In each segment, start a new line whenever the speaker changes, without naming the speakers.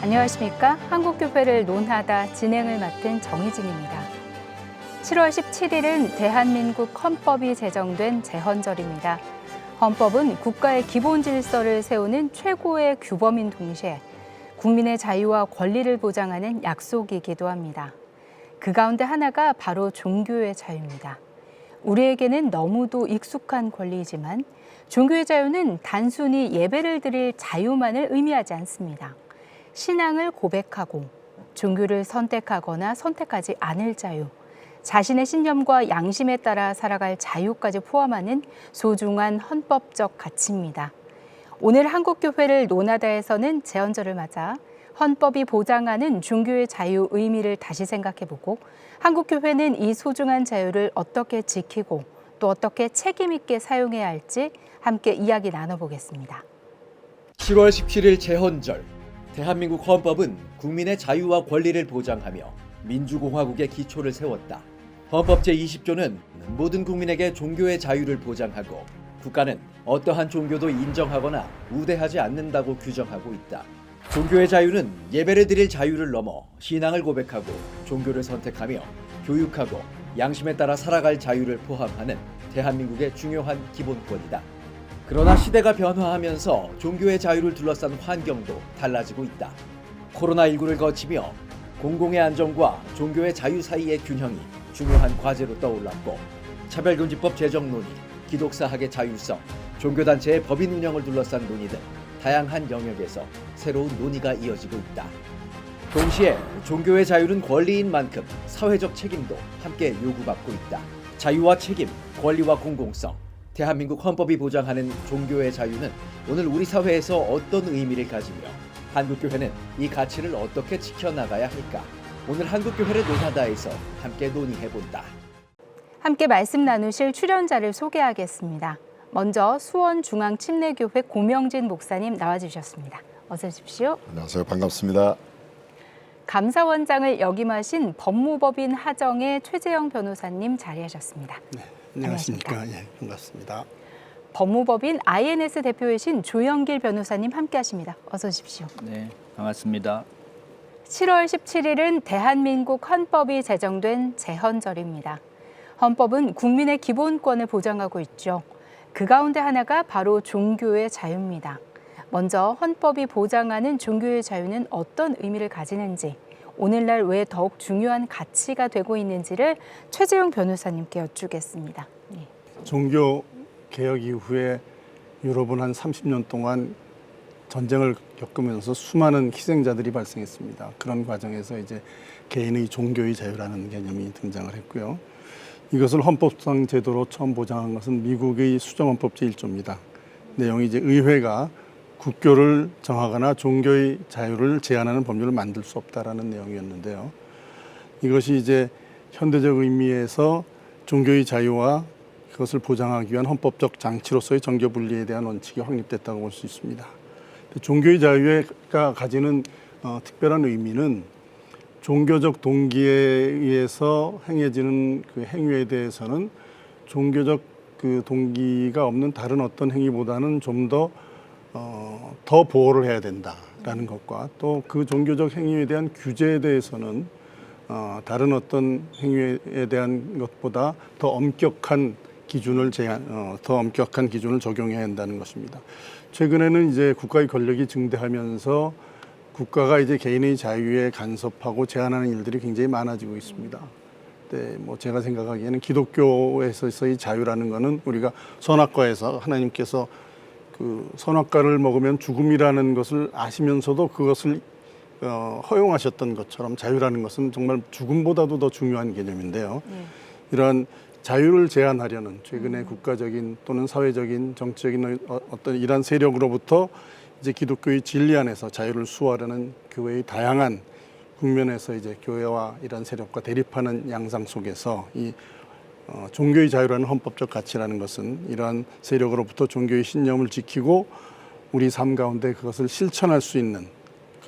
안녕하십니까? 한국교회를 논하다 진행을 맡은 정희진입니다. 7월 17일은 대한민국 헌법이 제정된 제헌절입니다. 헌법은 국가의 기본 질서를 세우는 최고의 규범인 동시에 국민의 자유와 권리를 보장하는 약속이기도 합니다. 그 가운데 하나가 바로 종교의 자유입니다. 우리에게는 너무도 익숙한 권리이지만 종교의 자유는 단순히 예배를 드릴 자유만을 의미하지 않습니다. 신앙을 고백하고 종교를 선택하거나 선택하지 않을 자유, 자신의 신념과 양심에 따라 살아갈 자유까지 포함하는 소중한 헌법적 가치입니다. 오늘 한국교회를 논하다에서는 제헌절을 맞아 헌법이 보장하는 종교의 자유 의미를 다시 생각해보고 한국교회는 이 소중한 자유를 어떻게 지키고 또 어떻게 책임 있게 사용해야 할지 함께 이야기 나눠보겠습니다.
7월 17일 제헌절, 대한민국 헌법은 국민의 자유와 권리를 보장하며 민주공화국의 기초를 세웠다. 헌법 제20조는 모든 국민에게 종교의 자유를 보장하고 국가는 어떠한 종교도 인정하거나 우대하지 않는다고 규정하고 있다. 종교의 자유는 예배를 드릴 자유를 넘어 신앙을 고백하고 종교를 선택하며 교육하고 양심에 따라 살아갈 자유를 포함하는 대한민국의 중요한 기본권이다. 그러나 시대가 변화하면서 종교의 자유를 둘러싼 환경도 달라지고 있다. 코로나19를 거치며 공공의 안정과 종교의 자유 사이의 균형이 중요한 과제로 떠올랐고 차별금지법 제정 논의, 기독사학의 자율성, 종교단체의 법인 운영을 둘러싼 논의 등 다양한 영역에서 새로운 논의가 이어지고 있다. 동시에 종교의 자유는 권리인 만큼 사회적 책임도 함께 요구받고 있다. 자유와 책임, 권리와 공공성, 대한민국 헌법이 보장하는 종교의 자유는 오늘 우리 사회에서 어떤 의미를 가지며 한국교회는 이 가치를 어떻게 지켜나가야 할까? 오늘 한국교회를 논하다에서 함께 논의해본다.
함께 말씀 나누실 출연자를 소개하겠습니다. 먼저 수원중앙침례교회 고명진 목사님 나와주셨습니다. 어서 오십시오.
안녕하세요. 반갑습니다.
감사원장을 역임하신 법무법인 하정의 최재형 변호사님 자리하셨습니다.
네, 안녕하십니까. 예, 반갑습니다.
법무법인 INS 대표이신 조영길 변호사님 함께하십니다. 어서 오십시오.
네, 반갑습니다.
7월 17일은 대한민국 헌법이 제정된 제헌절입니다. 헌법은 국민의 기본권을 보장하고 있죠. 그 가운데 하나가 바로 종교의 자유입니다. 먼저 헌법이 보장하는 종교의 자유는 어떤 의미를 가지는지, 오늘날 왜 더욱 중요한 가치가 되고 있는지를 최재형 변호사님께 여쭈겠습니다. 네.
종교 개혁 이후에 유럽은 한 30년 동안 전쟁을 겪으면서 수많은 희생자들이 발생했습니다. 그런 과정에서 이제 개인의 종교의 자유라는 개념이 등장을 했고요. 이것을 헌법상 제도로 처음 보장한 것은 미국의 수정헌법 제1조입니다. 내용이 이제 의회가 국교를 정하거나 종교의 자유를 제한하는 법률을 만들 수 없다라는 내용이었는데요. 이것이 이제 현대적 의미에서 종교의 자유와 그것을 보장하기 위한 헌법적 장치로서의 정교 분리에 대한 원칙이 확립됐다고 볼 수 있습니다. 종교의 자유가 가지는 특별한 의미는 종교적 동기에 의해서 행해지는 그 행위에 대해서는 종교적 그 동기가 없는 다른 어떤 행위보다는 좀 더 보호를 해야 된다라는 것과 또 그 종교적 행위에 대한 규제에 대해서는 다른 어떤 행위에 대한 것보다 더 엄격한 기준을 적용해야 한다는 것입니다. 최근에는 이제 국가의 권력이 증대하면서 국가가 이제 개인의 자유에 간섭하고 제한하는 일들이 굉장히 많아지고 있습니다. 네, 뭐 제가 생각하기에는 기독교에서의 자유라는 것은 우리가 선악과에서 하나님께서 그 선악과를 먹으면 죽음이라는 것을 아시면서도 그것을 허용하셨던 것처럼 자유라는 것은 정말 죽음보다도 더 중요한 개념인데요. 이러한 자유를 제한하려는 최근에 국가적인 또는 사회적인 정치적인 어떤 이러한 세력으로부터 이제 기독교의 진리 안에서 자유를 수호하려는 교회의 다양한 국면에서 이제 교회와 이런 세력과 대립하는 양상 속에서 이 종교의 자유라는 헌법적 가치라는 것은 이러한 세력으로부터 종교의 신념을 지키고 우리 삶 가운데 그것을 실천할 수 있는,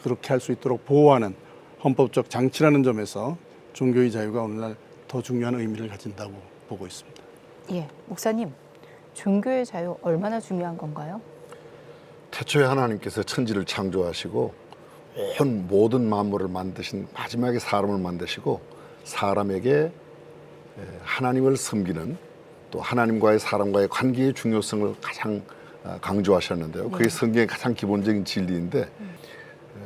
그렇게 할 수 있도록 보호하는 헌법적 장치라는 점에서 종교의 자유가 오늘날 더 중요한 의미를 가진다고 보고 있습니다.
예, 목사님, 종교의 자유 얼마나 중요한 건가요?
태초에 하나님께서 천지를 창조하시고 온 모든 만물을 만드신 마지막에 사람을 만드시고 사람에게 하나님을 섬기는 또 하나님과의 사람과의 관계의 중요성을 가장 강조하셨는데요. 그게 성경의 가장 기본적인 진리인데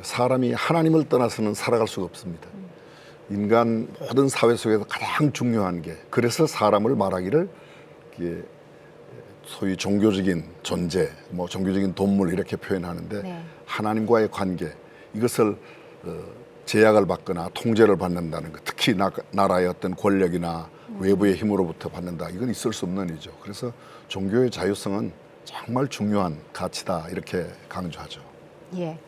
사람이 하나님을 떠나서는 살아갈 수가 없습니다. 인간 모든 사회 속에서 가장 중요한 게 그래서 사람을 말하기를 이게 소위 종교적인 존재, 뭐 종교적인 동물 이렇게 표현하는데
네.
하나님과의 관계 이것을 제약을 받거나 통제를 받는다는 것, 특히 나라의 어떤 권력이나 외부의 힘으로부터 받는다. 이건 있을 수 없는 일이죠. 그래서 종교의 자유성은 정말 중요한 가치다 이렇게 강조하죠.
예.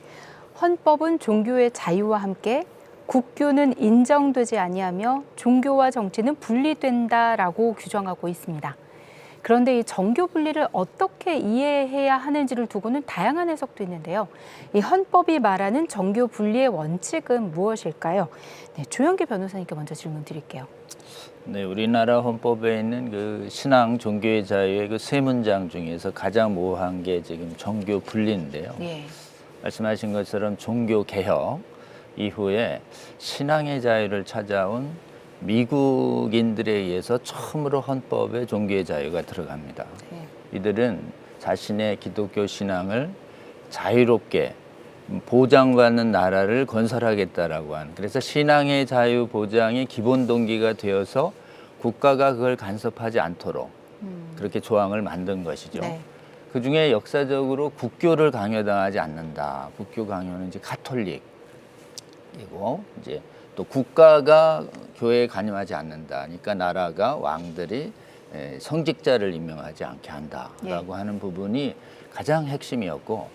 헌법은 종교의 자유와 함께 국교는 인정되지 아니하며 종교와 정치는 분리된다라고 규정하고 있습니다. 그런데 이 정교 분리를 어떻게 이해해야 하는지를 두고는 다양한 해석도 있는데요. 이 헌법이 말하는 정교 분리의 원칙은 무엇일까요? 네, 조영기 변호사님께 먼저 질문 드릴게요.
네, 우리나라 헌법에 있는 그 신앙 종교의 자유의 그 세 문장 중에서 가장 모호한 게 지금 정교 분리인데요.
네.
말씀하신 것처럼 종교 개혁 이후에 신앙의 자유를 찾아온 미국인들에 의해서 처음으로 헌법에 종교의 자유가 들어갑니다.
네.
이들은 자신의 기독교 신앙을 자유롭게 보장받는 나라를 건설하겠다라고 하는, 그래서 신앙의 자유 보장이 기본 동기가 되어서 국가가 그걸 간섭하지 않도록 그렇게 조항을 만든 것이죠.
네.
그중에 역사적으로 국교를 강요당하지 않는다. 국교 강요는 이제 가톨릭이고 이제 또 국가가 교회에 간섭하지 않는다. 그러니까 나라가 왕들이 성직자를 임명하지 않게 한다라고 하는 부분이 가장 핵심이었고,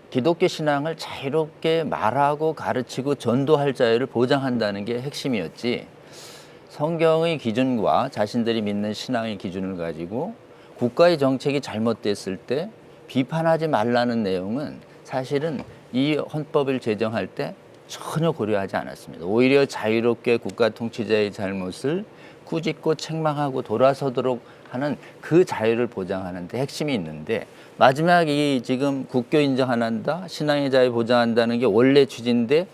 기독교 신앙을 자유롭게 말하고 가르치고 전도할 자유를 보장한다는 게 핵심이었지, 성경의 기준과 자신들이 믿는 신앙의 기준을 가지고 국가의 정책이 잘못됐을 때 비판하지 말라는 내용은 사실은 이 헌법을 제정할 때 전혀 고려하지 않았습니다. 오히려 자유롭게 국가 통치자의 잘못을 꾸짖고 책망하고 돌아서도록 하는 그 자유를 보장하는 데 핵심이 있는데, 마지막 이 지금 국교 인정 안 한다, 신앙의 자유 보장한다는 게 원래 취지인데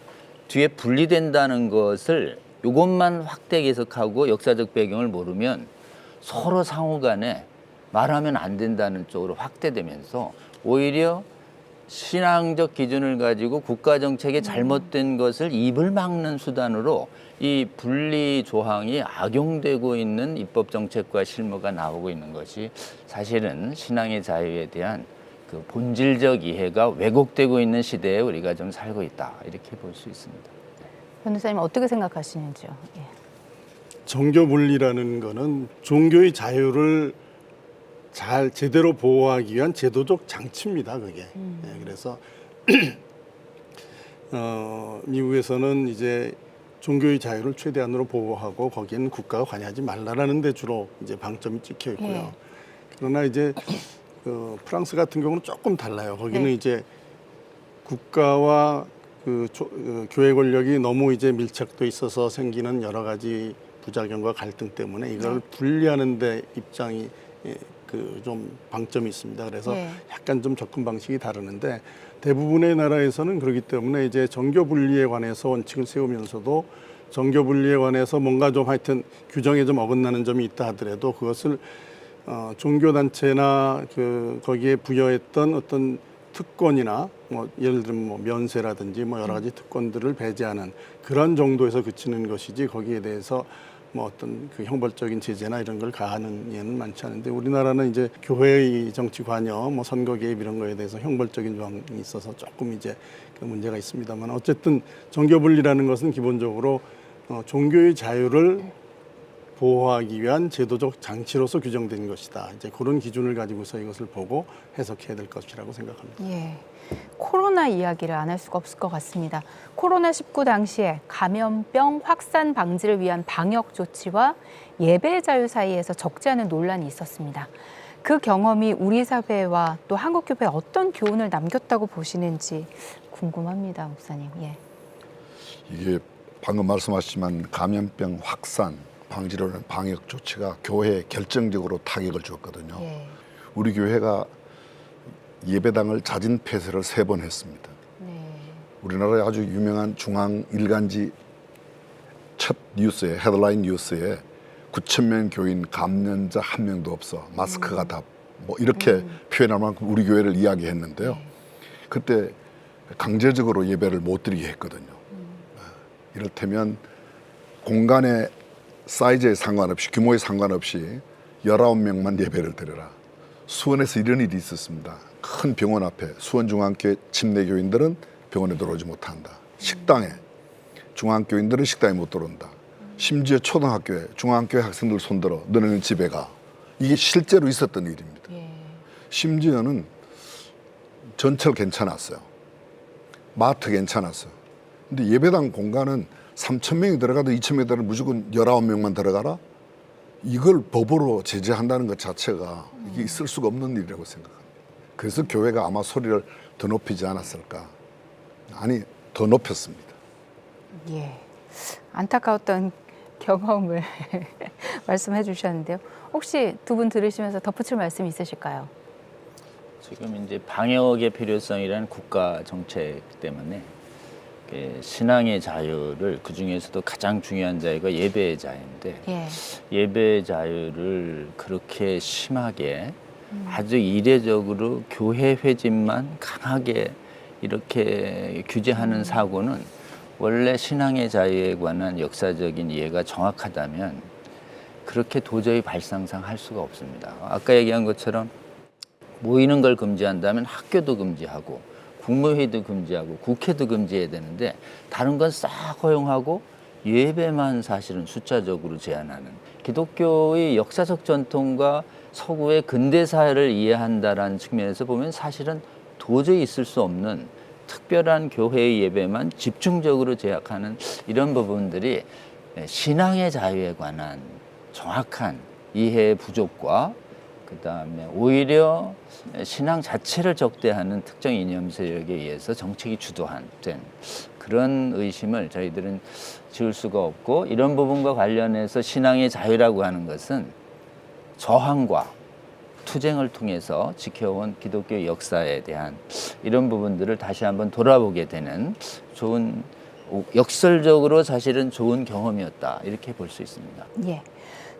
뒤에 분리된다는 것을 이것만 확대 해석하고 역사적 배경을 모르면 서로 상호 간에 말하면 안 된다는 쪽으로 확대되면서 오히려 신앙적 기준을 가지고 국가 정책에 잘못된 것을 입을 막는 수단으로 이 분리 조항이 악용되고 있는 입법 정책과 실무가 나오고 있는 것이 사실은 신앙의 자유에 대한 그 본질적 이해가 왜곡되고 있는 시대에 우리가 좀 살고 있다, 이렇게 볼 수 있습니다.
변호사님 어떻게 생각하시는지요? 예.
정교 분리라는 거는 종교의 자유를 잘 제대로 보호하기 위한 제도적 장치입니다. 그게. 예, 그래서 미국에서는 이제 종교의 자유를 최대한으로 보호하고 거기에는 국가가 관여하지 말라라는 데 주로 이제 방점이 찍혀 있고요.
예.
그러나 이제 그 프랑스 같은 경우는 조금 달라요. 거기는
네.
이제 국가와 그 교회 권력이 너무 이제 밀착돼 있어서 생기는 여러 가지 부작용과 갈등 때문에 이걸 분리하는 데 입장이 그 좀 방점이 있습니다. 그래서 약간 좀 접근 방식이 다르는데 대부분의 나라에서는 그렇기 때문에 이제 정교 분리에 관해서 원칙을 세우면서도 정교 분리에 관해서 뭔가 좀 하여튼 규정에 좀 어긋나는 점이 있다 하더라도 그것을 종교 단체나 그 거기에 부여했던 어떤 특권이나 뭐 예를 들면 뭐 면세라든지 뭐 여러 가지 특권들을 배제하는 그런 정도에서 그치는 것이지 거기에 대해서 뭐 어떤 그 형벌적인 제재나 이런 걸 가하는 예는 많지 않은데, 우리나라는 이제 교회의 정치 관여, 뭐 선거 개입 이런 거에 대해서 형벌적인 조항이 있어서 조금 이제 그 문제가 있습니다만, 어쨌든 정교 분리라는 것은 기본적으로 종교의 자유를 보호하기 위한 제도적 장치로서 규정된 것이다. 이제 그런 기준을 가지고서 이것을 보고 해석해야 될 것이라고 생각합니다.
예. 코로나 이야기를 안 할 수가 없을 것 같습니다. 코로나19 당시에 감염병 확산 방지를 위한 방역 조치와 예배 자유 사이에서 적지 않은 논란이 있었습니다. 그 경험이 우리 사회와 또 한국교회에 어떤 교훈을 남겼다고 보시는지 궁금합니다, 목사님. 예.
이게 방금 말씀하셨지만 감염병 확산 방지를 하는 방역 조치가 교회에 결정적으로 타격을 줬거든요.
예.
우리 교회가 예배당을 자진 폐쇄를 3번 했습니다.
네.
우리나라의 아주 유명한 중앙 일간지 첫 뉴스에 헤드라인 뉴스에 9,000명 교인 감염자 한 명도 없어 마스크가 다 뭐 이렇게 표현할 만큼 우리 교회를 이야기했는데요. 그때 강제적으로 예배를 못 드리게 했거든요. 이를테면 공간의 사이즈에 상관없이 규모에 상관없이 19명만 예배를 드려라. 수원에서 이런 일이 있었습니다. 큰 병원 앞에 수원중앙교회 침례교인들은 병원에 들어오지 못한다. 식당에 중앙교인들은 식당에 못 들어온다. 심지어 초등학교에 중앙교회 학생들 손들어 너네는 집에 가. 이게 실제로 있었던 일입니다. 심지어는 전철 괜찮았어요. 마트 괜찮았어요. 근데 예배당 공간은 3,000명이 들어가도 2,000명이 들어가도 무조건 19명만 들어가라? 이걸 법으로 제재한다는 것 자체가 이게 있을 수가 없는 일이라고 생각합니다. 그래서 교회가 아마 소리를 더 높이지 않았을까. 아니, 더 높였습니다.
예, 안타까웠던 경험을 말씀해 주셨는데요. 혹시 두 분 들으시면서 덧붙일 말씀 있으실까요?
지금 이제 방역의 필요성이라는 국가 정책 때문에 신앙의 자유를 그 중에서도 가장 중요한 자유가 예배의 자유인데
예.
예배의 자유를 그렇게 심하게 아주 이례적으로 교회 회집만 강하게 이렇게 규제하는 사고는 원래 신앙의 자유에 관한 역사적인 이해가 정확하다면 그렇게 도저히 발상상 할 수가 없습니다. 아까 얘기한 것처럼 모이는 걸 금지한다면 학교도 금지하고 국무회의도 금지하고 국회도 금지해야 되는데 다른 건 싹 허용하고 예배만 사실은 숫자적으로 제한하는 기독교의 역사적 전통과 서구의 근대사를 이해한다라는 측면에서 보면 사실은 도저히 있을 수 없는 특별한 교회의 예배만 집중적으로 제약하는 이런 부분들이 신앙의 자유에 관한 정확한 이해의 부족과 그다음에 오히려 신앙 자체를 적대하는 특정 이념 세력에 의해서 정책이 주도된 그런 의심을 저희들은 지울 수가 없고 이런 부분과 관련해서 신앙의 자유라고 하는 것은 저항과 투쟁을 통해서 지켜온 기독교 역사에 대한 이런 부분들을 다시 한번 돌아보게 되는 좋은 역설적으로 사실은 좋은 경험이었다 이렇게 볼 수 있습니다.
예.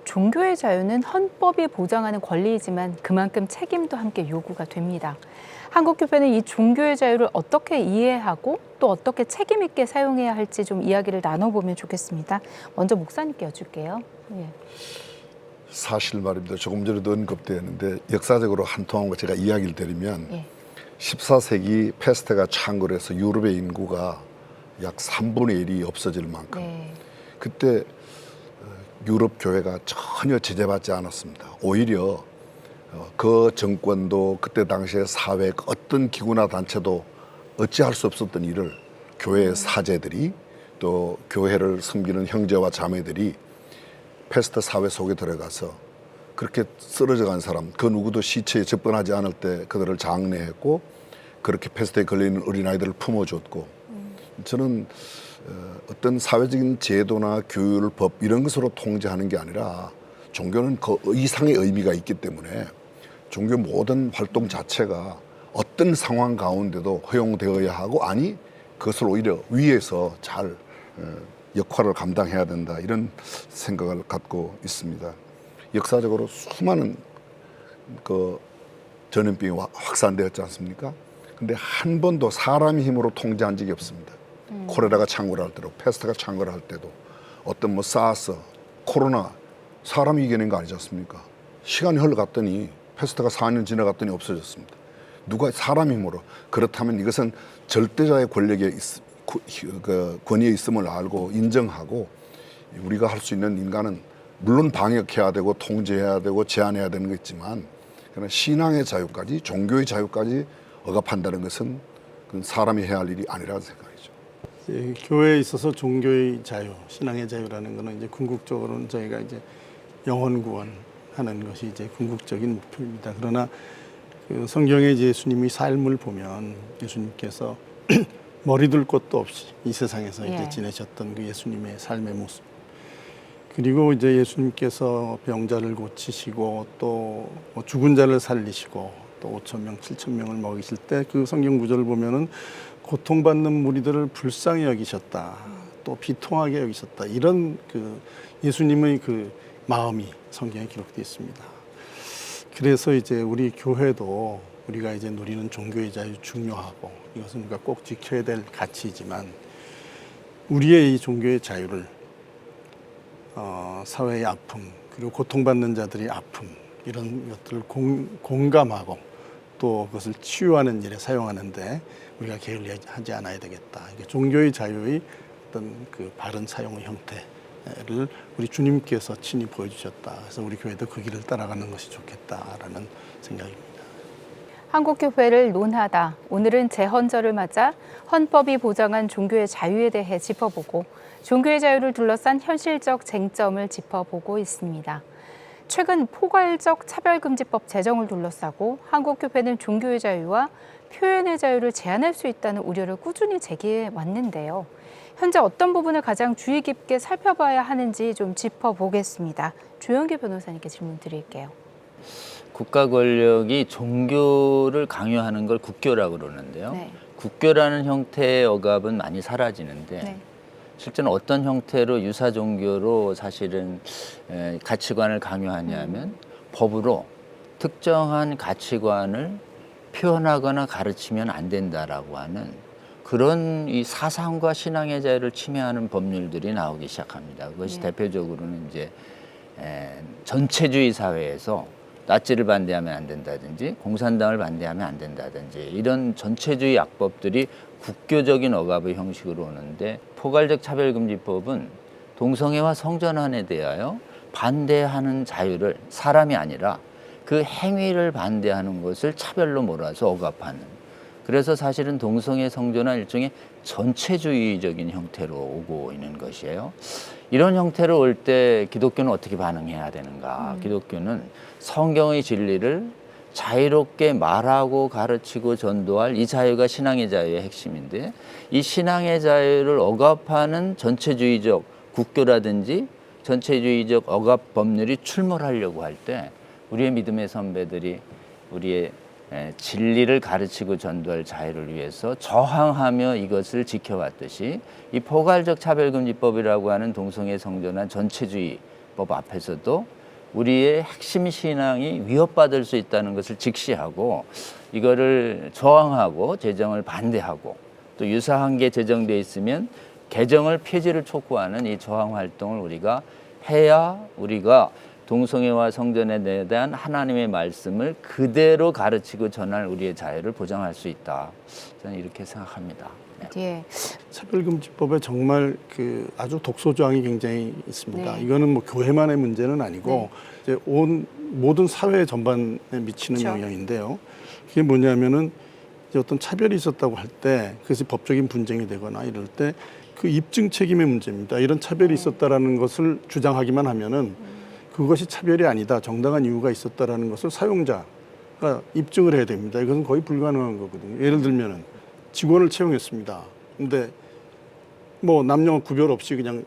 종교의 자유는 헌법이 보장하는 권리이지만 그만큼 책임도 함께 요구가 됩니다. 한국교회는 이 종교의 자유를 어떻게 이해하고 또 어떻게 책임 있게 사용해야 할지 좀 이야기를 나눠보면 좋겠습니다. 먼저 목사님께 여쭐게요. 예.
사실 말입니다. 조금 전에도 언급되었는데 역사적으로 한통한 거 제가 이야기를 드리면
예.
14세기 패스트가 창궐 해서 유럽의 인구가 약 3분의 1이 없어질 만큼
네.
그때 유럽 교회가 전혀 제재받지 않았습니다. 오히려 그 정권도 그때 당시에 사회 어떤 기구나 단체도 어찌할 수 없었던 일을 교회의 사제들이 또 교회를 섬기는 형제와 자매들이 패스트 사회 속에 들어가서 그렇게 쓰러져 간 사람 그 누구도 시체에 접근하지 않을 때 그들을 장례했고 그렇게 패스트에 걸리는 어린아이들을 품어줬고 저는 어떤 사회적인 제도나 규율, 법 이런 것으로 통제하는 게 아니라 종교는 그 이상의 의미가 있기 때문에 종교 모든 활동 자체가 어떤 상황 가운데도 허용되어야 하고 아니 그것을 오히려 위에서 잘 역할을 감당해야 된다 이런 생각을 갖고 있습니다. 역사적으로 수많은 그 전염병이 확산되었지 않습니까? 근데 한 번도 사람의 힘으로 통제한 적이 없습니다. 코레라가 창궐할 때도 패스트가 창궐할 때도 어떤 뭐 사스, 코로나 사람이 이겨낸 거 아니지 않습니까? 시간이 흘러갔더니 패스트가 4년 지나갔더니 없어졌습니다. 누가 사람 힘으로 그렇다면 이것은 절대자의 권력에 권위에 있음을 알고 인정하고 우리가 할 수 있는 인간은 물론 방역해야 되고 통제해야 되고 제한해야 되는 거 있지만 그러나 신앙의 자유까지 종교의 자유까지 억압한다는 것은 그건 사람이 해야 할 일이 아니라는 생각이죠.
교회에 있어서 종교의 자유, 신앙의 자유라는 것은 이제 궁극적으로는 저희가 이제 영혼 구원하는 것이 이제 궁극적인 목표입니다. 그러나 그 성경의 예수님의 삶을 보면 예수님께서 머리 둘 곳도 없이 이 세상에서 이제 지내셨던 그 예수님의 삶의 모습. 그리고 이제 예수님께서 병자를 고치시고 또 죽은 자를 살리시고 또 5천 명, 7천 명을 먹이실 때 그 성경 구절을 보면은 고통받는 무리들을 불쌍히 여기셨다. 또 비통하게 여기셨다. 이런 그 예수님의 그 마음이 성경에 기록되어 있습니다. 그래서 이제 우리 교회도 우리가 이제 누리는 종교의 자유 중요하고 이것은 우리가 꼭 지켜야 될 가치이지만 우리의 이 종교의 자유를 사회의 아픔 그리고 고통받는 자들의 아픔 이런 것들을 공감하고 또 그것을 치유하는 일에 사용하는데 우리가 게을리하지 않아야 되겠다. 이게 종교의 자유의 어떤 그 바른 사용의 형태를 우리 주님께서 친히 보여주셨다. 그래서 우리 교회도 그 길을 따라가는 것이 좋겠다라는 생각입니다.
한국교회를 논하다. 오늘은 제헌절을 맞아 헌법이 보장한 종교의 자유에 대해 짚어보고 종교의 자유를 둘러싼 현실적 쟁점을 짚어보고 있습니다. 최근 포괄적 차별금지법 제정을 둘러싸고 한국교회는 종교의 자유와 표현의 자유를 제한할 수 있다는 우려를 꾸준히 제기해 왔는데요. 현재 어떤 부분을 가장 주의 깊게 살펴봐야 하는지 좀 짚어보겠습니다. 조영기 변호사님께 질문 드릴게요.
국가 권력이 종교를 강요하는 걸 국교라고 그러는데요.
네.
국교라는 형태의 억압은 많이 사라지는데
네.
실제는 어떤 형태로 유사 종교로 사실은 가치관을 강요하냐면 법으로 특정한 가치관을 표현하거나 가르치면 안 된다라고 하는 그런 이 사상과 신앙의 자유를 침해하는 법률들이 나오기 시작합니다. 그것이
네.
대표적으로는 이제 전체주의 사회에서 나치를 반대하면 안 된다든지 공산당을 반대하면 안 된다든지 이런 전체주의 악법들이 국교적인 억압의 형식으로 오는데 포괄적 차별금지법은 동성애와 성전환에 대하여 반대하는 자유를 사람이 아니라 그 행위를 반대하는 것을 차별로 몰아서 억압하는 그래서 사실은 동성애 성전환 일종의 전체주의적인 형태로 오고 있는 것이에요. 이런 형태로 올 때 기독교는 어떻게 반응해야 되는가? 기독교는 성경의 진리를 자유롭게 말하고 가르치고 전도할 이 자유가 신앙의 자유의 핵심인데 이 신앙의 자유를 억압하는 전체주의적 국교라든지 전체주의적 억압 법률이 출몰하려고 할 때 우리의 믿음의 선배들이 우리의 진리를 가르치고 전도할 자유를 위해서 저항하며 이것을 지켜왔듯이 이 포괄적 차별금지법이라고 하는 동성애 성전환 전체주의법 앞에서도 우리의 핵심 신앙이 위협받을 수 있다는 것을 직시하고 이거를 저항하고 제정을 반대하고 또 유사한 게 제정돼 있으면 개정을 폐지를 촉구하는 이 저항 활동을 우리가 해야 우리가 동성애와 성전에 대한 하나님의 말씀을 그대로 가르치고 전할 우리의 자유를 보장할 수 있다. 저는 이렇게 생각합니다. 네.
예.
차별금지법에 정말 그 아주 독소 조항이 굉장히 있습니다.
네.
이거는 뭐 교회만의 문제는 아니고 이제 온 모든 사회 전반에 미치는
그렇죠.
영향인데요. 그게 뭐냐면은 이제 어떤 차별이 있었다고 할 때 그것이 법적인 분쟁이 되거나 이럴 때 그 입증 책임의 문제입니다. 이런 차별이 있었다라는 것을 주장하기만 하면은 그것이 차별이 아니다. 정당한 이유가 있었다라는 것을 사용자가 입증을 해야 됩니다. 이것은 거의 불가능한 거거든요. 예를 들면은 직원을 채용했습니다. 근데 뭐 남녀 구별 없이 그냥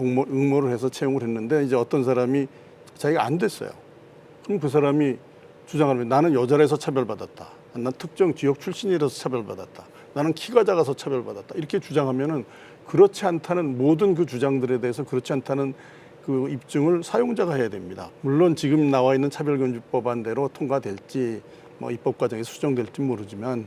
응모를 해서 채용을 했는데 이제 어떤 사람이 자기가 안 됐어요. 그럼 그 사람이 주장하면 나는 여자라서 차별받았다. 난 특정 지역 출신이라서 차별받았다. 나는 키가 작아서 차별받았다. 이렇게 주장하면은 그렇지 않다는 모든 그 주장들에 대해서 그렇지 않다는 그 입증을 사용자가 해야 됩니다. 물론 지금 나와 있는 차별금지법안대로 통과될지 뭐 입법 과정에서 수정될지 모르지만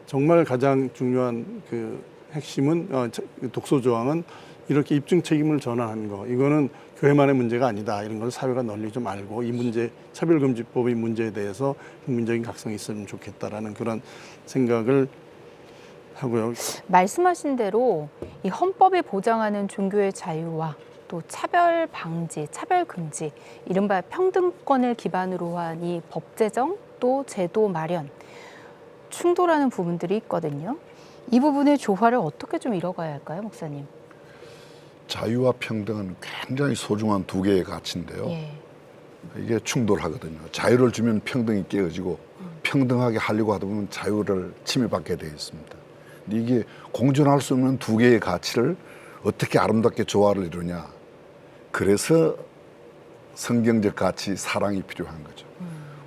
정말 가장 중요한 그 핵심은 독소 조항은 이렇게 입증 책임을 전환하는 거. 이거는 교회만의 문제가 아니다. 이런 걸 사회가 널리 좀 알고 이 문제 차별금지법의 문제에 대해서 국민적인 각성이 있으면 좋겠다라는 그런 생각을 하고요.
말씀하신 대로 이 헌법이 보장하는 종교의 자유와 또 차별 방지, 차별 금지, 이른바 평등권을 기반으로 한 이 법 제정 또 제도 마련 충돌하는 부분들이 있거든요. 이 부분의 조화를 어떻게 좀 이뤄가야 할까요, 목사님?
자유와 평등은 굉장히 소중한 두 개의 가치인데요.
예.
이게 충돌하거든요. 자유를 주면 평등이 깨어지고 평등하게 하려고 하다 보면 자유를 침해받게 되어 있습니다. 근데 이게 공존할 수 없는 두 개의 가치를 어떻게 아름답게 조화를 이루냐. 그래서 성경적 가치 사랑이 필요한 거죠.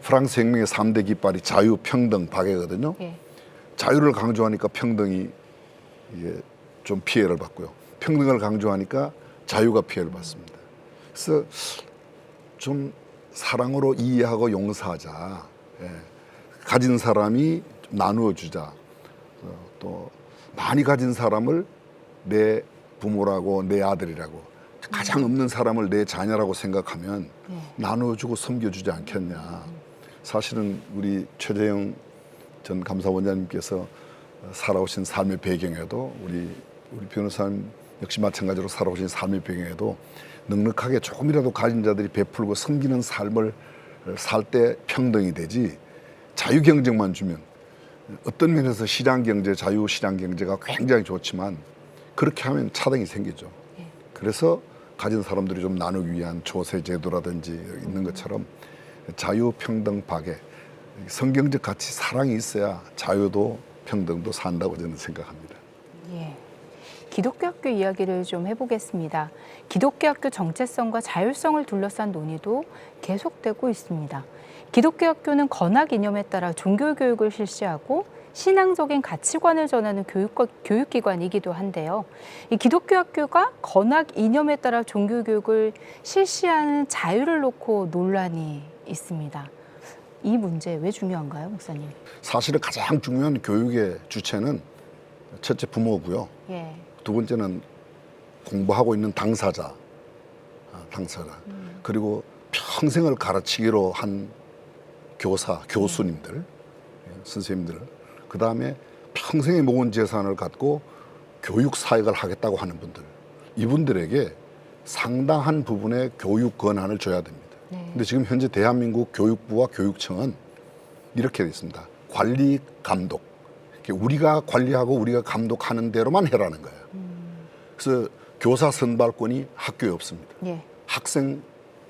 프랑스 혁명의 3대 깃발이 자유, 평등, 박애거든요.
예.
자유를 강조하니까 평등이 이게 좀 피해를 받고요. 평등을 강조하니까 자유가 피해를 받습니다. 그래서 좀 사랑으로 이해하고 용서하자. 예. 가진 사람이 좀 나누어 주자. 또 많이 가진 사람을 내 부모라고 내 아들이라고 가장 없는 사람을 내 자녀라고 생각하면 나누어주고 섬겨주지 않겠냐. 사실은 우리 최재형 전 감사원장님께서 살아오신 삶의 배경에도 우리 변호사님 역시 마찬가지로 살아오신 삶의 배경에도 넉넉하게 조금이라도 가진 자들이 베풀고 섬기는 삶을 살 때 평등이 되지 자유 경쟁만 주면 어떤 면에서 시장 경제, 자유 시장 경제가 굉장히 좋지만 그렇게 하면 차등이 생기죠. 그래서 가진 사람들이 좀 나누기 위한 조세 제도라든지 있는 것처럼 자유, 평등, 박애, 성경적 가치, 사랑이 있어야 자유도 평등도 산다고 저는 생각합니다.
예. 기독교 학교 이야기를 좀 해보겠습니다. 기독교 학교 정체성과 자율성을 둘러싼 논의도 계속되고 있습니다. 기독교 학교는 건학 이념에 따라 종교 교육을 실시하고 신앙적인 가치관을 전하는 교육기관이기도 한데요. 이 기독교 학교가 건학 이념에 따라 종교 교육을 실시하는 자유를 놓고 논란이 있습니다. 이 문제 왜 중요한가요, 목사님?
사실은 가장 중요한 교육의 주체는 첫째 부모고요.
예.
두 번째는 공부하고 있는 당사자. 그리고 평생을 가르치기로 한 교사, 교수님들, 선생님들. 그 다음에 평생에 모은 재산을 갖고 교육 사역을 하겠다고 하는 분들. 이분들에게 상당한 부분의 교육 권한을 줘야 됩니다. 근데 지금 현재 대한민국 교육부와 교육청은 이렇게 되어 있습니다. 관리, 감독. 우리가 관리하고 우리가 감독하는 대로만 해라는 거예요. 그래서 교사 선발권이 학교에 없습니다.
예.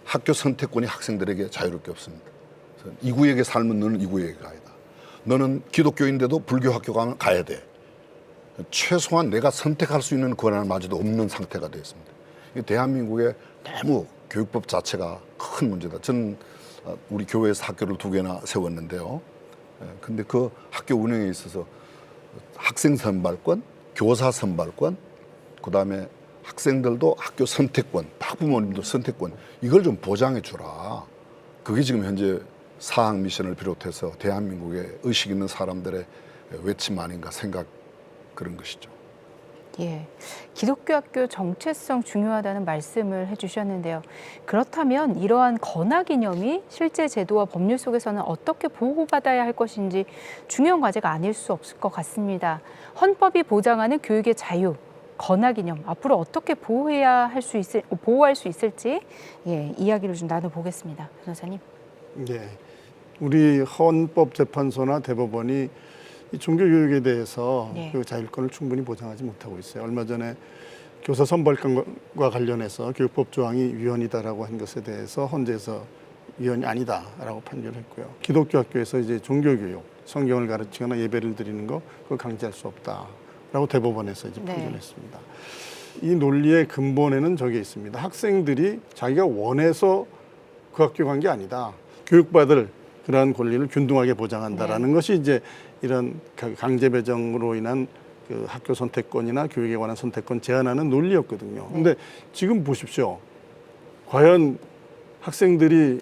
학교 선택권이 학생들에게 자유롭게 없습니다. 그래서 이 구역에 살면 너는 이 구역에 가야 돼. 너는 기독교인데도 불교 학교 가면 가야 돼. 최소한 내가 선택할 수 있는 권한마저도 없는 상태가 되어 있습니다. 대한민국의 너무 교육법 자체가 큰 문제다. 저는 우리 교회에서 학교를 2개나 세웠는데요. 근데 그 학교 운영에 있어서 학생 선발권, 교사 선발권, 그다음에 학생들도 학교 선택권, 학부모님도 선택권, 이걸 좀 보장해 주라. 그게 지금 현재 사학 미션을 비롯해서 대한민국에 의식 있는 사람들의 외침 아닌가 생각 그런 것이죠.
예, 기독교 학교 정체성 중요하다는 말씀을 해주셨는데요. 그렇다면 이러한 건학 이념이 실제 제도와 법률 속에서는 어떻게 보호받아야 할 것인지 중요한 과제가 아닐 수 없을 것 같습니다. 헌법이 보장하는 교육의 자유, 건학 이념 앞으로 어떻게 보호할 수 있을지 이야기를 좀 나눠보겠습니다, 변호사님.
네, 우리 헌법재판소나 대법원이 이 종교교육에 대해서 그 자율권을 충분히 보장하지 못하고 있어요. 얼마 전에 교사 선발권과 관련해서 교육법 조항이 위헌이다라고 한 것에 대해서 헌재에서 위헌이 아니다라고 판결했고요. 기독교 학교에서 이제 종교교육, 성경을 가르치거나 예배를 드리는 거 그걸 강제할 수 없다라고 대법원에서 이제 판결했습니다. 이 논리의 근본에는 저게 있습니다. 학생들이 자기가 원해서 그 학교 간 게 아니다. 교육받을 그러한 권리를 균등하게 보장한다라는 것이 이제 이런 강제 배정으로 인한 그 학교 선택권이나 교육에 관한 선택권 제한하는 논리였거든요. 근데 지금 보십시오. 과연 학생들이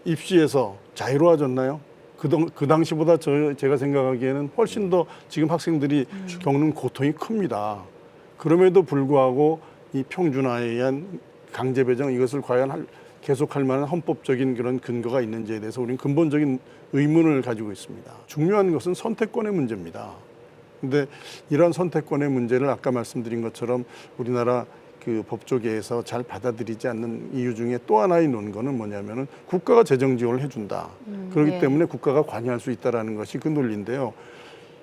입시에서 자유로워졌나요? 그 당시보다 제가 생각하기에는 훨씬 더 지금 학생들이 겪는 고통이 큽니다. 그럼에도 불구하고 이 평준화에 의한 강제 배정 이것을 과연 계속할 만한 헌법적인 그런 근거가 있는지에 대해서 우리는 근본적인 의문을 가지고 있습니다. 중요한 것은 선택권의 문제입니다. 그런데 이러한 선택권의 문제를 아까 말씀드린 것처럼 우리나라 그 법조계에서 잘 받아들이지 않는 이유 중에 또 하나의 논거는 뭐냐면은 국가가 재정 지원을 해준다. 그렇기 때문에 국가가 관여할 수 있다라는 것이 그 논리인데요.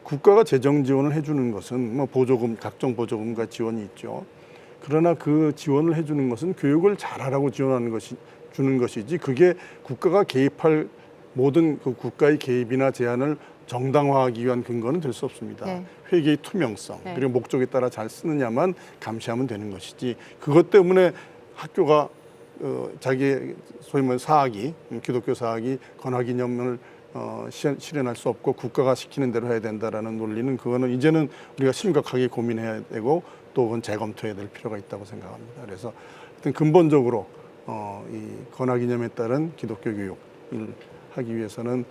국가가 재정 지원을 해주는 것은 뭐 보조금, 각종 보조금과 지원이 있죠. 그러나 그 지원을 해주는 것은 교육을 잘하라고 지원하는 주는 것이지 그게 국가가 개입할 모든 그 국가의 개입이나 제한을 정당화하기 위한 근거는 될 수 없습니다. 회계의 투명성 그리고 목적에 따라 잘 쓰느냐만 감시하면 되는 것이지 그것 때문에 학교가 자기 소위 말해 사학이 기독교 사학이 건화기념을 실현할 수 없고 국가가 시키는 대로 해야 된다라는 논리는 그거는 이제는 우리가 심각하게 고민해야 되고 또 그건 재검토해야 될 필요가 있다고 생각합니다. 그래서 하여튼 근본적으로 이 건화기념에 따른 기독교 교육을 하기 위해서는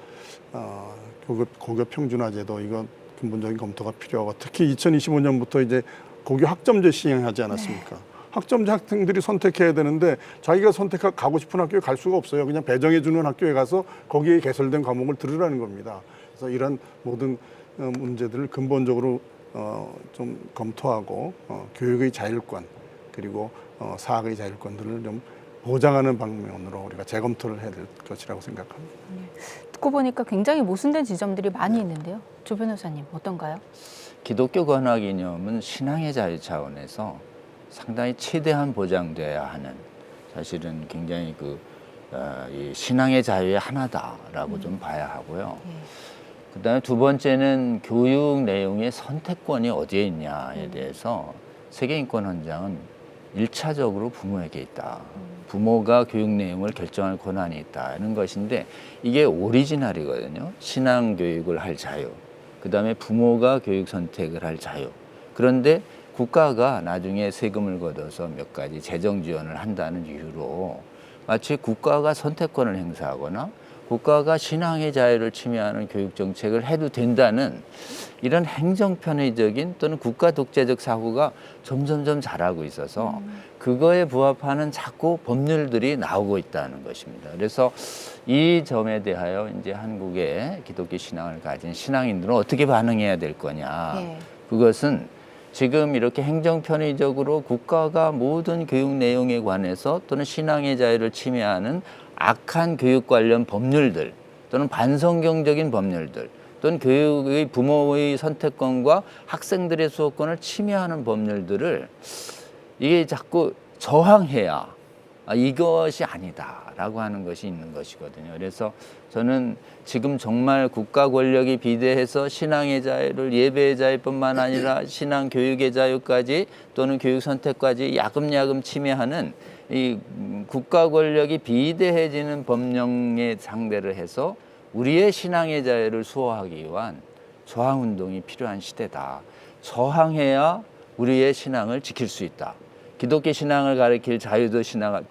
고교 평준화제도 이건 근본적인 검토가 필요하고 특히 2025년부터 이제 고교 학점제 시행하지 않았습니까? 학점제 학생들이 선택해야 되는데 자기가 가고 싶은 학교에 갈 수가 없어요. 그냥 배정해 주는 학교에 가서 거기에 개설된 과목을 들으라는 겁니다. 그래서 이런 모든 문제들을 근본적으로 좀 검토하고 교육의 자율권 그리고 사학의 자율권들을 좀 보장하는 방면으로 우리가 재검토를 해야 될 것이라고 생각합니다.
듣고 보니까 굉장히 모순된 지점들이 많이 있는데요. 조 변호사님 어떤가요?
기독교 건화기념은 신앙의 자유 차원에서 상당히 최대한 보장돼야 하는 사실은 굉장히 이 신앙의 자유의 하나다라고 좀 봐야 하고요. 그다음에 두 번째는 교육 내용의 선택권이 어디에 있냐에 대해서 세계인권헌장은 1차적으로 부모에게 있다. 부모가 교육 내용을 결정할 권한이 있다는 것인데 이게 오리지널이거든요. 신앙 교육을 할 자유. 그다음에 부모가 교육 선택을 할 자유. 그런데 국가가 나중에 세금을 걷어서 몇 가지 재정 지원을 한다는 이유로 마치 국가가 선택권을 행사하거나 국가가 신앙의 자유를 침해하는 교육 정책을 해도 된다는 이런 행정 편의적인 또는 국가 독재적 사고가 점점점 자라고 있어서 그거에 부합하는 자꾸 법률들이 나오고 있다는 것입니다. 그래서 이 점에 대하여 이제 한국의 기독교 신앙을 가진 신앙인들은 어떻게 반응해야 될 거냐. 그것은 지금 이렇게 행정 편의적으로 국가가 모든 교육 내용에 관해서 또는 신앙의 자유를 침해하는 악한 교육 관련 법률들 또는 반성경적인 법률들 또는 교육의 부모의 선택권과 학생들의 수호권을 침해하는 법률들을 이게 자꾸 저항해야 이것이 아니다라고 하는 것이 있는 것이거든요. 그래서 저는 지금 정말 국가 권력이 비대해서 신앙의 자유를 예배의 자유뿐만 아니라 신앙 교육의 자유까지 또는 교육 선택까지 야금야금 침해하는 이 국가 권력이 비대해지는 법령에 상대를 해서 우리의 신앙의 자유를 수호하기 위한 저항운동이 필요한 시대다. 저항해야 우리의 신앙을 지킬 수 있다. 기독교 신앙을 가리킬 자유도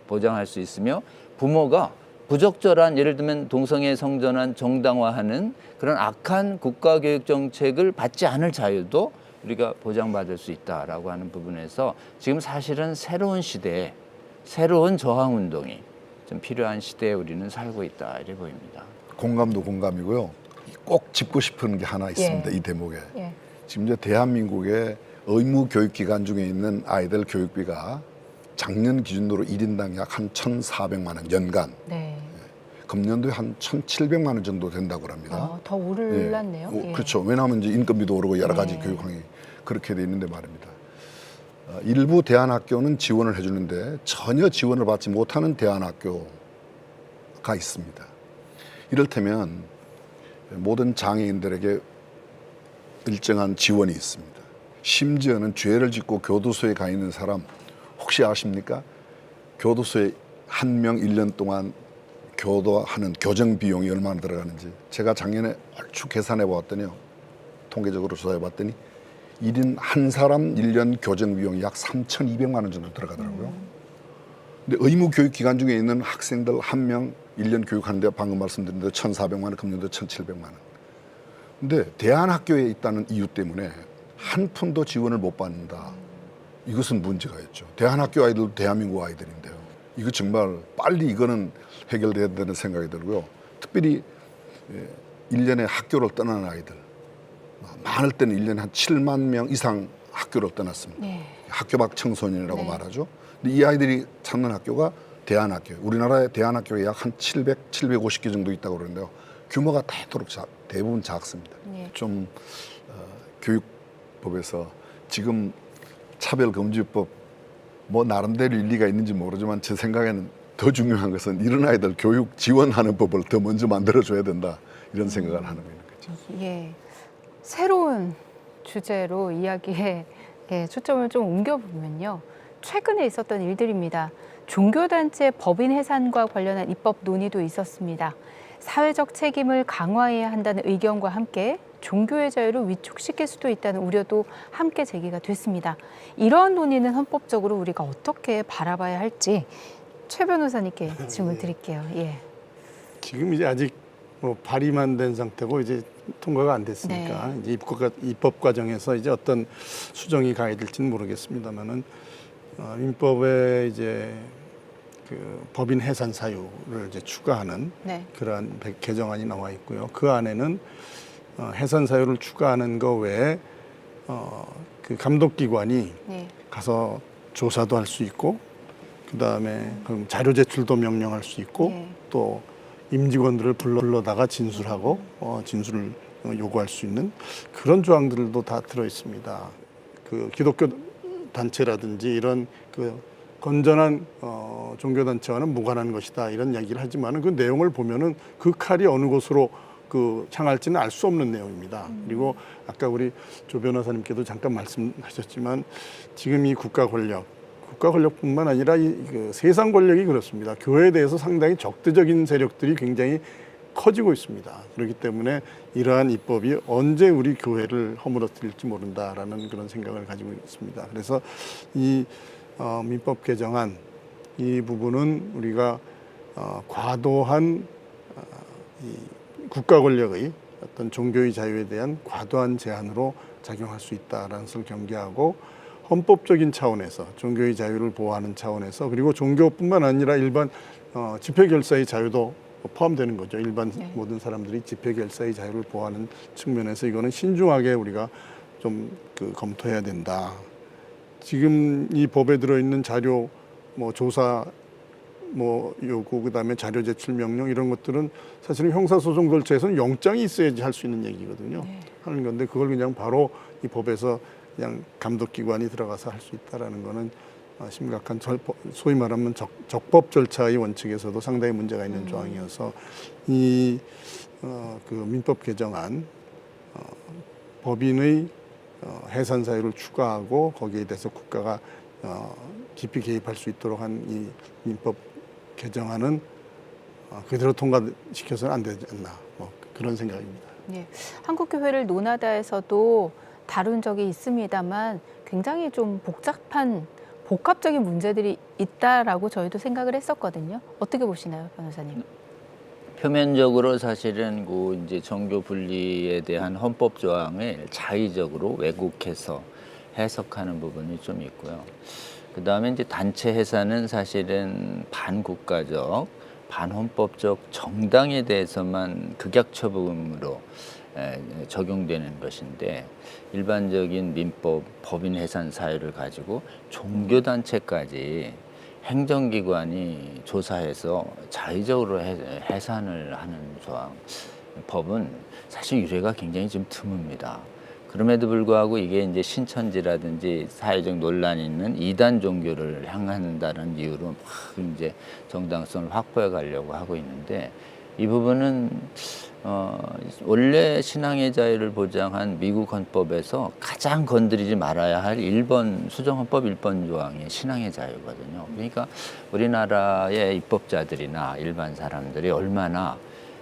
보장할 수 있으며 부모가 부적절한 예를 들면 동성애 성전환 정당화하는 그런 악한 국가교육 정책을 받지 않을 자유도 우리가 보장받을 수 있다라고 하는 부분에서 지금 사실은 새로운 시대에 새로운 저항운동이 좀 필요한 시대에 우리는 살고 있다 이렇게 보입니다.
공감도 공감이고요. 꼭 짚고 싶은 게 하나 있습니다. 이 대목에. 지금 이제 대한민국의 의무 교육기관 중에 있는 아이들 교육비가 작년 기준으로 1인당 약 한 1,400만 원 연간. 금년도에 한 1,700만 원 정도 된다고 합니다.
더 올랐네요.
그렇죠. 왜냐하면 이제 인건비도 오르고 여러 가지 교육황이 그렇게 돼 있는데 말입니다. 일부 대안학교는 지원을 해주는데 전혀 지원을 받지 못하는 대안학교가 있습니다. 이를테면 모든 장애인들에게 일정한 지원이 있습니다. 심지어는 죄를 짓고 교도소에 가 있는 사람 혹시 아십니까? 교도소에 한 명 1년 동안 교도하는 교정 비용이 얼마나 들어가는지 제가 작년에 얼추 계산해 보았더니요. 통계적으로 조사해 봤더니 1인 한 사람 1년 교정 비용이 약 3,200만 원 정도 들어가더라고요. 근데 의무 교육 기관 중에 있는 학생들 한 명 1년 교육하는데 방금 말씀드린 대로 1,400만 원, 금년도 1,700만 원. 근데 대안학교에 있다는 이유 때문에 한 푼도 지원을 못 받는다. 이것은 문제가 있죠. 대안학교 아이들도 대한민국 아이들인데요. 이거 정말 빨리 이거는 해결돼야 된다는 생각이 들고요. 특별히 1년에 학교를 떠나는 아이들. 많을 때는 1년에 한 7만 명 이상 학교를 떠났습니다. 학교 밖 청소년이라고 말하죠. 근데 이 아이들이 찾는 학교가 대안학교. 우리나라에 대안학교가 약 한 700, 750개 정도 있다고 그러는데요. 규모가 대부분 작습니다. 좀 교육법에서 지금 차별금지법 뭐 나름대로 일리가 있는지 모르지만 제 생각에는 더 중요한 것은 이런 아이들 교육 지원하는 법을 더 먼저 만들어줘야 된다 이런 생각을 하는 거죠.
새로운 주제로 이야기에 초점을 좀 옮겨보면요. 최근에 있었던 일들입니다. 종교단체 법인 해산과 관련한 입법 논의도 있었습니다. 사회적 책임을 강화해야 한다는 의견과 함께 종교의 자유를 위축시킬 수도 있다는 우려도 함께 제기가 됐습니다. 이러한 논의는 헌법적으로 우리가 어떻게 바라봐야 할지 최 변호사님께 질문 드릴게요. 예.
지금 이제 아직 뭐 발의만 된 상태고 이제 통과가 안 됐으니까 이제 입법 과정에서 이제 어떤 수정이 가야 될지는 모르겠습니다만은 민법에 이제 그 법인 해산 사유를 이제 추가하는 그러한 개정안이 나와 있고요. 그 안에는 해산 사유를 추가하는 거 외에 그 감독기관이 가서 조사도 할 수 있고, 그 다음에 자료 제출도 명령할 수 있고, 또 임직원들을 불러다가 진술하고 진술을 요구할 수 있는 그런 조항들도 다 들어 있습니다. 그 기독교 단체라든지 이런 그 건전한 종교 단체와는 무관한 것이다 이런 이야기를 하지만은 그 내용을 보면은 그 칼이 어느 곳으로 그 향할지는 알 수 없는 내용입니다. 그리고 아까 우리 조 변호사님께도 잠깐 말씀하셨지만 지금 이 국가 권력뿐만 아니라 그 세상 권력이 그렇습니다. 교회에 대해서 상당히 적대적인 세력들이 굉장히 커지고 있습니다. 그렇기 때문에 이러한 입법이 언제 우리 교회를 허물어뜨릴지 모른다라는 그런 생각을 가지고 있습니다. 그래서 이 민법 개정안 이 부분은 우리가 과도한 이 국가 권력의 어떤 종교의 자유에 대한 과도한 제한으로 작용할 수 있다라는 것을 경계하고 헌법적인 차원에서 종교의 자유를 보호하는 차원에서 그리고 종교뿐만 아니라 일반 집회 결사의 자유도 포함되는 거죠. 일반 모든 사람들이 집회 결사의 자유를 보호하는 측면에서 이거는 신중하게 우리가 좀 검토해야 된다. 지금 이 법에 들어있는 자료, 뭐 조사, 뭐 요구, 그다음에 자료 제출 명령 이런 것들은 사실은 형사소송 절차에서는 영장이 있어야지 할 수 있는 얘기거든요. 하는 건데 그걸 그냥 바로 이 법에서 그냥 감독기관이 들어가서 할 수 있다라는 거는 심각한 소위 말하면 적법 절차의 원칙에서도 상당히 문제가 있는 조항이어서 이 그 민법 개정안 법인의 해산 사유를 추가하고 거기에 대해서 국가가 깊이 개입할 수 있도록 한 이 민법 개정안은 그대로 통과시켜서는 안 되지 않나 뭐 그런 생각입니다.
네, 한국교회를 논하다에서도 다룬 적이 있습니다만 굉장히 좀 복합적인 문제들이 있다라고 저희도 생각을 했었거든요. 어떻게 보시나요, 변호사님?
표면적으로 사실은 그 이제 종교 분리에 대한 헌법 조항을 자의적으로 왜곡해서 해석하는 부분이 좀 있고요. 그 다음에 이제 단체 해산은 사실은 반국가적, 반헌법적 정당에 대해서만 극약처분으로 적용되는 것인데 일반적인 민법, 법인 해산 사유를 가지고 종교단체까지 행정기관이 조사해서 자의적으로 해산을 하는 조항, 법은 사실 유래가 굉장히 좀 드뭅니다. 그럼에도 불구하고 이게 이제 신천지라든지 사회적 논란이 있는 이단 종교를 향한다는 이유로 막 이제 정당성을 확보해 가려고 하고 있는데 이 부분은 원래 신앙의 자유를 보장한 미국 헌법에서 가장 건드리지 말아야 할 수정헌법 1번 조항이 신앙의 자유거든요. 그러니까 우리나라의 입법자들이나 일반 사람들이 얼마나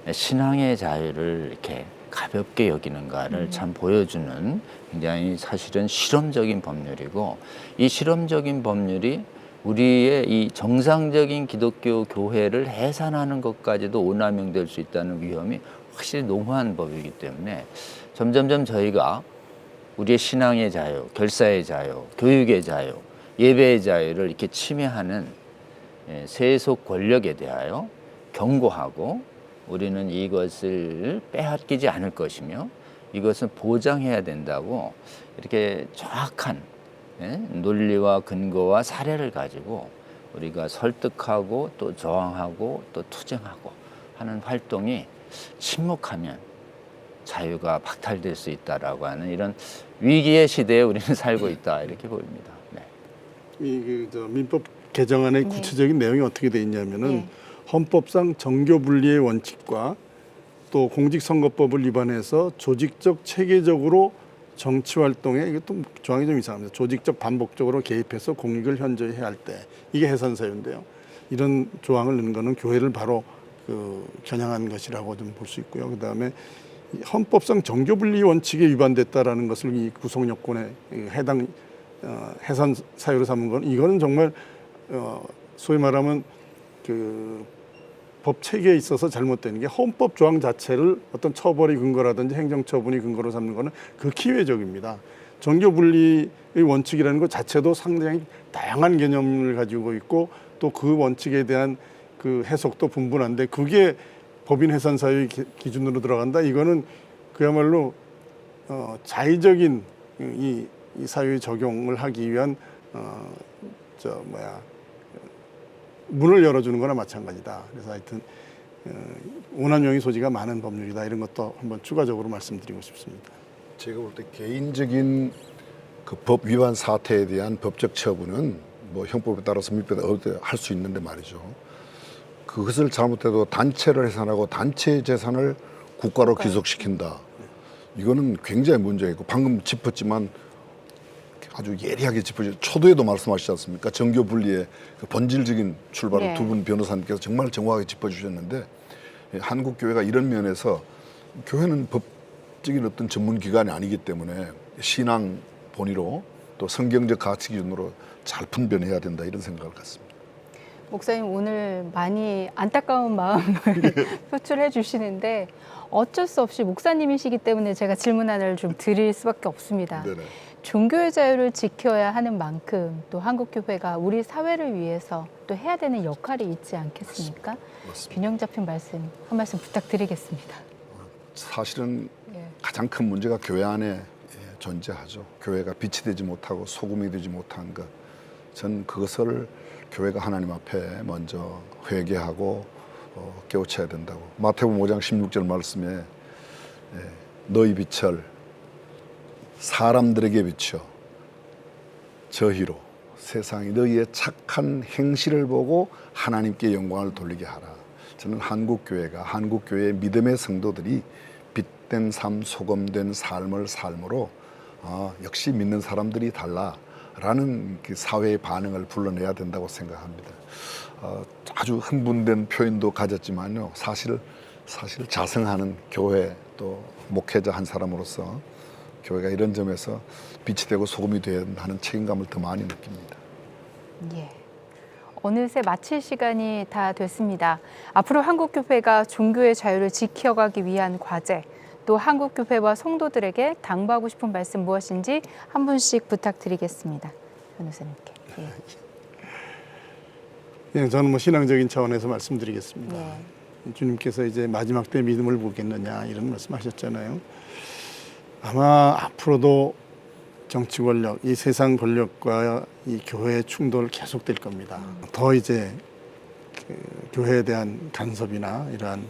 신앙의 자유를 이렇게 가볍게 여기는가를 참 보여주는 굉장히 사실은 실험적인 법률이고 이 실험적인 법률이 우리의 이 정상적인 기독교 교회를 해산하는 것까지도 오남용될 수 있다는 위험이 확실히 농후한 법이기 때문에 점점점 저희가 우리의 신앙의 자유, 결사의 자유, 교육의 자유, 예배의 자유를 이렇게 침해하는 세속 권력에 대하여 경고하고 우리는 이것을 빼앗기지 않을 것이며 이것은 보장해야 된다고 이렇게 정확한 논리와 근거와 사례를 가지고 우리가 설득하고 또 저항하고 또 투쟁하고 하는 활동이 침묵하면 자유가 박탈될 수 있다라고 하는 이런 위기의 시대에 우리는 살고 있다 이렇게 보입니다. 네.
이 민법 개정안의 구체적인 내용이 어떻게 돼 있냐면은 헌법상 정교 분리의 원칙과 또 공직선거법을 위반해서 조직적 체계적으로 정치 활동에 이게 또 조항이 좀 이상합니다. 조직적 반복적으로 개입해서 공익을 현저히 해할 때 이게 해산 사유인데요. 이런 조항을 넣은 거는 교회를 바로 겨냥한 것이라고 좀 볼 수 있고요. 그다음에 헌법상 정교분리 원칙에 위반됐다라는 것을 이 구성 요건에 해당 해산 사유로 삼은 건 이거는 정말 소위 말하면 법 체계에 있어서 잘못된 게 헌법 조항 자체를 어떤 처벌이 근거라든지 행정처분이 근거로 삼는 거는 극히 외적입니다. 정교분리의 원칙이라는 것 자체도 상당히 다양한 개념을 가지고 있고 또 그 원칙에 대한 그 해석도 분분한데 그게 법인 해산 사유의 기준으로 들어간다. 이거는 그야말로 자의적인 이 사유의 적용을 하기 위한 문을 열어주는 거나 마찬가지다. 그래서 하여튼 오남용의 소지가 많은 법률이다. 이런 것도 한번 추가적으로 말씀드리고 싶습니다.
제가 볼 때 개인적인 그 법 위반 사태에 대한 법적 처분은 뭐 형법에 따라서 할 수 있는데 말이죠. 그것을 잘못해도 단체를 해산하고 단체 재산을 국가로 귀속시킨다. 이거는 굉장히 문제가 있고 방금 짚었지만 아주 예리하게 짚어주죠. 초도에도 말씀하시지 않습니까? 정교 분리의 그 본질적인 출발을
네.
두 분 변호사님께서 정말 정확하게 짚어주셨는데 한국 교회가 이런 면에서 교회는 법적인 어떤 전문 기관이 아니기 때문에 신앙 본의로 또 성경적 가치 기준으로 잘 분별해야 된다 이런 생각을 갖습니다.
목사님 오늘 많이 안타까운 마음을 표출해 주시는데 어쩔 수 없이 목사님이시기 때문에 제가 질문 하나를 좀 드릴 수밖에 없습니다.
네네.
종교의 자유를 지켜야 하는 만큼 또 한국교회가 우리 사회를 위해서 또 해야 되는 역할이 있지 않겠습니까?
맞습니다.
균형 잡힌 말씀 한 말씀 부탁드리겠습니다.
사실은
예.
가장 큰 문제가 교회 안에 존재하죠. 교회가 빛이 되지 못하고 소금이 되지 못한 것. 전 그것을 교회가 하나님 앞에 먼저 회개하고 깨우쳐야 된다고. 마태복음 5장 16절 말씀에 너희 빛을 사람들에게 비춰 저희로 세상이 너희의 착한 행실을 보고 하나님께 영광을 돌리게 하라. 저는 한국교회가 한국교회의 믿음의 성도들이 빛된 삶, 소금된 삶을 삶으로 역시 믿는 사람들이 달라라는 그 사회의 반응을 불러내야 된다고 생각합니다. 아주 흥분된 표현도 가졌지만요. 사실 자성하는 교회 또 목회자 한 사람으로서 교회가 이런 점에서 빛이 되고 소금이 되어야 하는 책임감을 더 많이 느낍니다.
예. 어느새 마칠 시간이 다 됐습니다. 앞으로 한국교회가 종교의 자유를 지켜가기 위한 과제, 또 한국교회와 성도들에게 당부하고 싶은 말씀 무엇인지 한 분씩 부탁드리겠습니다. 변호사님께. 예.
그냥 저는 뭐 신앙적인 차원에서 말씀드리겠습니다.
예.
주님께서 이제 마지막 때 믿음을 보겠느냐 이런 말씀하셨잖아요. 아마 앞으로도 정치 권력, 이 세상 권력과 이 교회의 충돌 계속될 겁니다. 더 이제 그 교회에 대한 간섭이나 이러한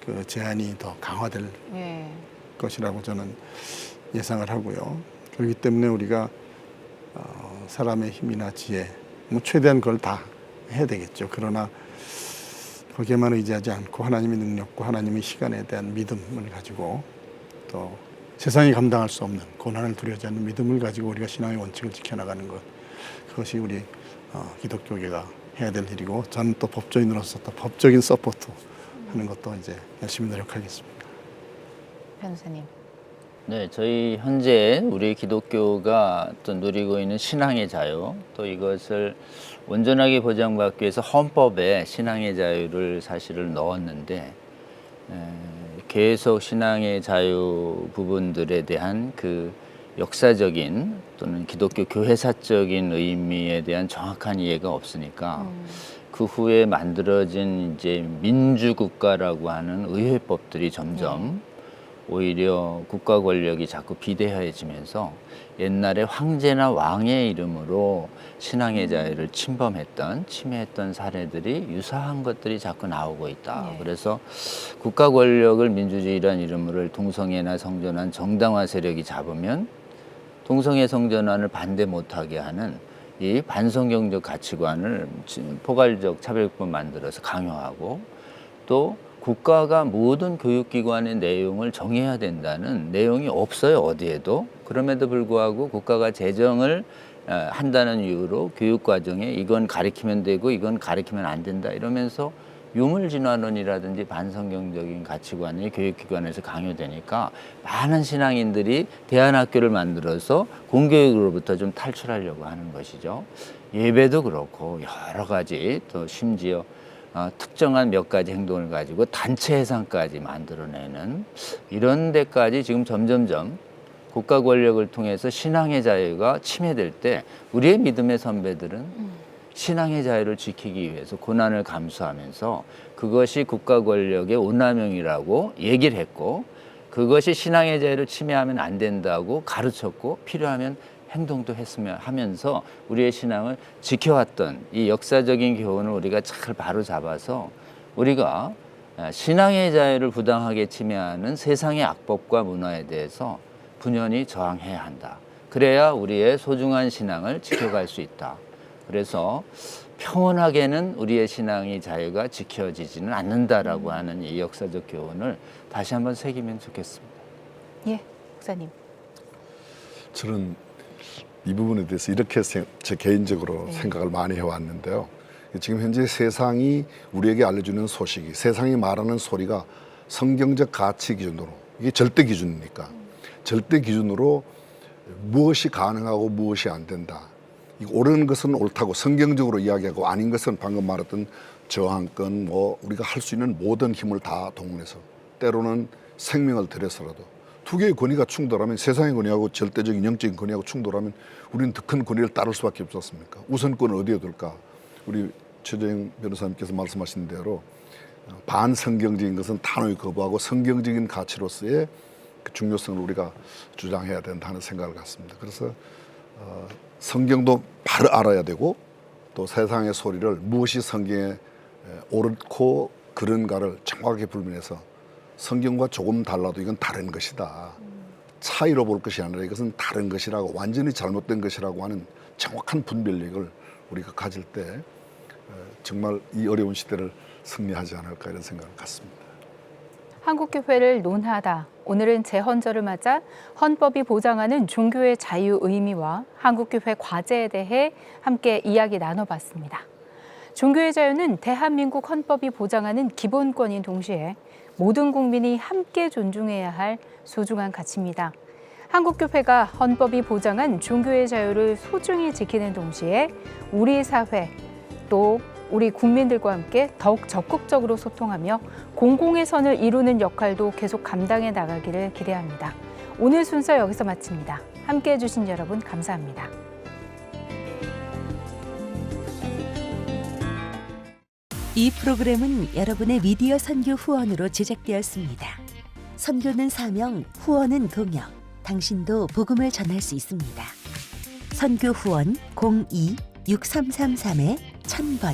그 제한이 더 강화될
예.
것이라고 저는 예상을 하고요. 그렇기 때문에 우리가 사람의 힘이나 지혜, 뭐 최대한 그걸 다 해야 되겠죠. 그러나 거기에만 의지하지 않고 하나님의 능력과 하나님의 시간에 대한 믿음을 가지고 또 세상이 감당할 수 없는 고난을 두려워하지 않는 믿음을 가지고 우리가 신앙의 원칙을 지켜나가는 것, 그것이 우리 기독교계가 해야 될 일이고 저는 또 법조인으로서 또 법적인 서포트 하는 것도 이제 열심히 노력하겠습니다.
변호사님.
네, 저희 현재 우리 기독교가 또 누리고 있는 신앙의 자유, 또 이것을 온전하게 보장받기 위해서 헌법에 신앙의 자유를 사실을 넣었는데 계속 신앙의 자유 부분들에 대한 그 역사적인 또는 기독교 교회사적인 의미에 대한 정확한 이해가 없으니까 그 후에 만들어진 이제 민주국가라고 하는 의회법들이 점점 오히려 국가 권력이 자꾸 비대해지면서 옛날에 황제나 왕의 이름으로 신앙의 자유를 침해했던 사례들이 유사한 것들이 자꾸 나오고 있다.
네.
그래서 국가 권력을 민주주의라는 이름으로 동성애나 성전환 정당화 세력이 잡으면 동성애 성전환을 반대 못하게 하는 이 반성경적 가치관을 포괄적 차별법 만들어서 강요하고 또 국가가 모든 교육기관의 내용을 정해야 된다는 내용이 없어요, 어디에도. 그럼에도 불구하고 국가가 재정을 한다는 이유로 교육 과정에 이건 가르치면 되고 이건 가르치면 안 된다 이러면서 유물진화론이라든지 반성경적인 가치관이 교육기관에서 강요되니까 많은 신앙인들이 대안학교를 만들어서 공교육으로부터 좀 탈출하려고 하는 것이죠. 예배도 그렇고 여러 가지 또 심지어 특정한 몇 가지 행동을 가지고 단체 해상까지 만들어내는 이런 데까지 지금 점점점 국가 권력을 통해서 신앙의 자유가 침해될 때 우리의 믿음의 선배들은 신앙의 자유를 지키기 위해서 고난을 감수하면서 그것이 국가 권력의 오남용이라고 얘기를 했고 그것이 신앙의 자유를 침해하면 안 된다고 가르쳤고 필요하면 행동도 했으면 하면서 우리의 신앙을 지켜왔던 이 역사적인 교훈을 우리가 잘 바로 잡아서 우리가 신앙의 자유를 부당하게 침해하는 세상의 악법과 문화에 대해서 분연히 저항해야 한다. 그래야 우리의 소중한 신앙을 지켜갈 수 있다. 그래서 평온하게는 우리의 신앙의 자유가 지켜지지는 않는다라고 하는 이 역사적 교훈을 다시 한번 새기면 좋겠습니다.
예, 목사님.
저는 이 부분에 대해서 이렇게 제 개인적으로 생각을 많이 해왔는데요. 지금 현재 세상이 우리에게 알려주는 소식이 세상이 말하는 소리가 성경적 가치 기준으로 이게 절대 기준이니까 절대 기준으로 무엇이 가능하고 무엇이 안 된다. 옳은 것은 옳다고 성경적으로 이야기하고 아닌 것은 방금 말했던 저항권 뭐 우리가 할 수 있는 모든 힘을 다 동원해서 때로는 생명을 들여서라도 두 개의 권위가 충돌하면 세상의 권위하고 절대적인 영적인 권위하고 충돌하면 우리는 더 큰 권위를 따를 수밖에 없었습니까? 우선권을 어디에 둘까? 우리 최재형 변호사님께서 말씀하신 대로 반성경적인 것은 단호히 거부하고 성경적인 가치로서의 그 중요성을 우리가 주장해야 된다는 생각을 갖습니다. 그래서 성경도 바로 알아야 되고 또 세상의 소리를 무엇이 성경에 옳고 그른가를 정확하게 불문해서 성경과 조금 달라도 이건 다른 것이다. 차이로 볼 것이 아니라 이것은 다른 것이라고 완전히 잘못된 것이라고 하는 정확한 분별력을 우리가 가질 때 정말 이 어려운 시대를 승리하지 않을까 이런 생각을 갖습니다.
한국교회를 논하다. 오늘은 제헌절을 맞아 헌법이 보장하는 종교의 자유 의미와 한국교회 과제에 대해 함께 이야기 나눠봤습니다. 종교의 자유는 대한민국 헌법이 보장하는 기본권인 동시에 모든 국민이 함께 존중해야 할 소중한 가치입니다. 한국교회가 헌법이 보장한 종교의 자유를 소중히 지키는 동시에 우리 사회 또 우리 국민들과 함께 더욱 적극적으로 소통하며 공공의 선을 이루는 역할도 계속 감당해 나가기를 기대합니다. 오늘 순서 여기서 마칩니다. 함께해 주신 여러분 감사합니다.
이 프로그램은 여러분의 미디어 선교 후원으로 제작되었습니다. 선교는 사명, 후원은 동역. 당신도 복음을 전할 수 있습니다. 선교 후원 02-6333-1000번